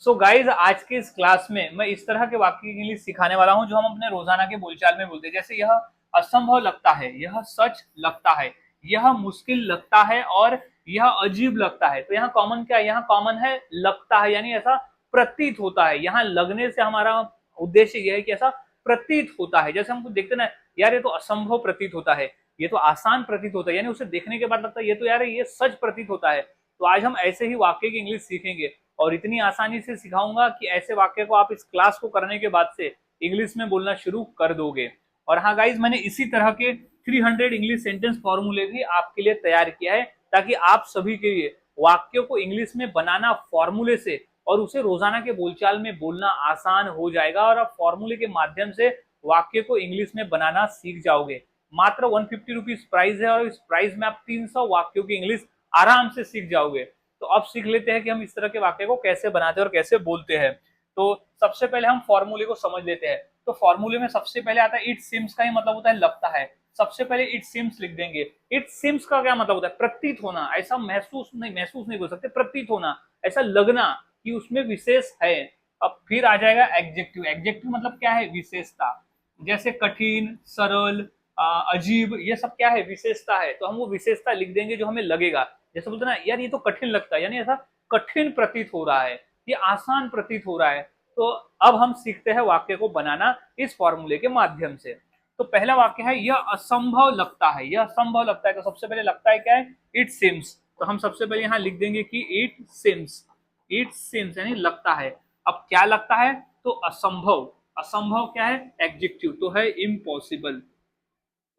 So guys आज के इस क्लास में मैं इस तरह के वाक्य की इंग्लिश सिखाने वाला हूं जो हम अपने रोजाना के बोलचाल में बोलते हैं। जैसे यह असंभव लगता है, यह सच लगता है, यह मुश्किल लगता है और यह अजीब लगता है। तो यहाँ कॉमन क्या है? यहाँ कॉमन है लगता है, यानी ऐसा प्रतीत होता है। यहाँ लगने से हमारा उद्देश्य यह है कि ऐसा प्रतीत होता है। जैसे हमको देखते ना, यार ये तो असंभव प्रतीत होता है, ये तो आसान प्रतीत होता है, यानी उसे देखने के बाद लगता है ये तो यार ये सच प्रतीत होता है। तो आज हम ऐसे ही वाक्य की इंग्लिश सीखेंगे और इतनी आसानी से सिखाऊंगा कि ऐसे वाक्य को आप इस क्लास को करने के बाद से इंग्लिश में बोलना शुरू कर दोगे। और हाँ गाइज, मैंने इसी तरह के 300 इंग्लिश सेंटेंस फॉर्मूले भी आपके लिए तैयार किया है, ताकि आप सभी के लिए वाक्यों को इंग्लिश में बनाना फॉर्मूले से और उसे रोजाना के बोलचाल में बोलना आसान हो जाएगा और आप फॉर्मूले के माध्यम से वाक्य को इंग्लिश में बनाना सीख जाओगे। मात्र 150 रुपीज प्राइस है और इस प्राइस में आप 300 वाक्यों की इंग्लिश आराम से सीख जाओगे। तो अब सीख लेते हैं कि हम इस तरह के वाक्य को कैसे बनाते हैं और कैसे बोलते हैं। तो सबसे पहले हम फॉर्मूले को समझ लेते हैं। तो फॉर्मूले में सबसे पहले आता है इट सिम्स का ही मतलब होता है लगता है। सबसे पहले इट सिम्स लिख देंगे। इट सिम्स का क्या मतलब होता है? प्रतीत होना। ऐसा महसूस नहीं बोल सकते, प्रतीत होना, ऐसा लगना कि उसमें विशेष है। अब फिर आ जाएगा एडजेक्टिव। एडजेक्टिव मतलब क्या है? विशेषता। जैसे कठिन, सरल, अजीब, ये सब क्या है? विशेषता है। तो हम वो विशेषता लिख देंगे जो हमें लगेगा। जैसे बोलते ना, यार ये तो कठिन लगता है, यानी ऐसा कठिन प्रतीत हो रहा है, ये आसान प्रतीत हो रहा है। तो अब हम सीखते हैं वाक्य को बनाना इस फॉर्मूले के माध्यम से। तो पहला वाक्य है यह असंभव लगता है। यह असंभव लगता है, तो सबसे पहले लगता है क्या है? It seems. तो हम सबसे पहले यहाँ लिख देंगे कि इट सिम्स। इट सिम्स यानी लगता है। अब क्या लगता है? तो असंभव। असंभव क्या है? एडजेक्टिव, तो है इम्पॉसिबल।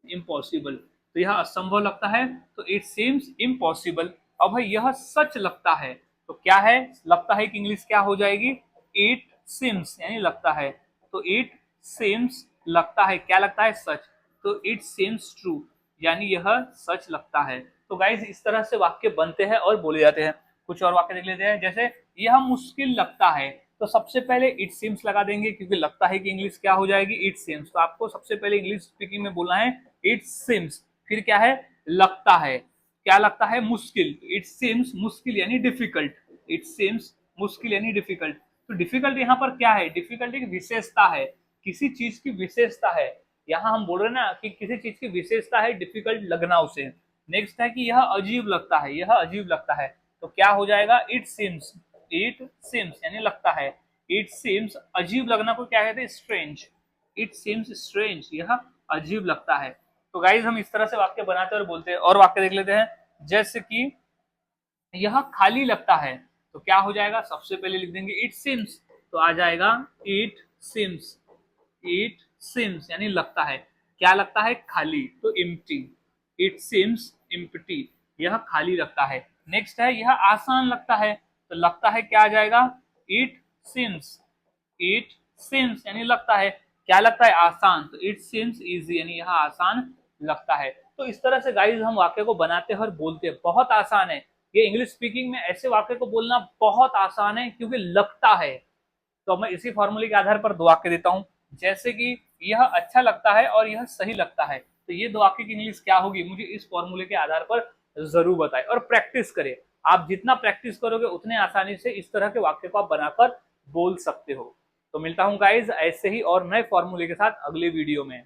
इम्पॉसिबल, तो यह असंभव लगता है, तो इट सीम्स इम्पॉसिबल। अब भाई यह सच लगता है, तो क्या है? लगता है कि इंग्लिश क्या हो जाएगी? इट सीम्स यानी लगता है। तो इट सीम्स लगता है, क्या लगता है? सच। तो इट सीम्स ट्रू यानी यह सच लगता है। तो गाइज इस तरह से वाक्य बनते हैं और बोले जाते हैं। कुछ और वाक्य देख लेते हैं। जैसे यह मुश्किल लगता है, तो सबसे पहले इट सीम्स लगा देंगे, क्योंकि लगता है कि इंग्लिश क्या हो जाएगी? It seems. तो आपको सबसे पहले इंग्लिश स्पीकिंग में बोलना है इट सीम्स। फिर क्या है? लगता है। क्या लगता है? मुश्किल। इट सीम्स मुश्किल यानी डिफिकल्ट। इट सीम्स मुश्किल यानी डिफिकल्ट। तो डिफिकल्ट यहाँ पर क्या है? डिफिकल्ट एक विशेषता है, किसी चीज की विशेषता है। यहाँ हम बोल रहे हैं ना कि किसी चीज की विशेषता है, डिफिकल्ट लगना उसे। नेक्स्ट है कि यह अजीब लगता है। यह अजीब लगता है, तो क्या हो जाएगा? It seems. इट सीम्स यानी लगता है। इट सीम्स अजीब लगना को क्या कहते हैं? स्ट्रेंज। इट सीम्स स्ट्रेंज, यह अजीब लगता है। तो गाइज हम इस तरह से वाक्य बनाते हैं और बोलते हैं। और वाक्य देख लेते हैं। जैसे कि यह खाली लगता है, तो क्या हो जाएगा? सबसे पहले लिख देंगे इट सिम्स, तो आ जाएगा इट सिम्स। इट सिम्स यानी लगता है। क्या लगता है? खाली, तो इम्प्टी। इट सिम्स इम्प्टी, यह खाली लगता है। नेक्स्ट है यह आसान लगता है, तो लगता है क्या आ जाएगा? It seems. इट सिम्स यानी लगता है। क्या लगता है? आसान, तो इट सिम्स इजी यानी यह आसान लगता है। तो इस तरह से गाइज हम वाक्य को बनाते हैं और बोलते हैं। बहुत आसान है ये। इंग्लिश स्पीकिंग में ऐसे वाक्य को बोलना बहुत आसान है, क्योंकि लगता है। तो मैं इसी फॉर्मूले के आधार पर दो वाक्य देता हूं। जैसे कि यह अच्छा लगता है और यह सही लगता है, तो ये दो वाक्य की इंग्लिश क्या होगी? मुझे इस फॉर्मूले के आधार पर जरूर बताएं और प्रैक्टिस करें। आप जितना प्रैक्टिस करोगे उतने आसानी से इस तरह के वाक्य को आप बनाकर बोल सकते हो। तो मिलता हूं गाइज ऐसे ही और नए फॉर्मूले के साथ अगले वीडियो में।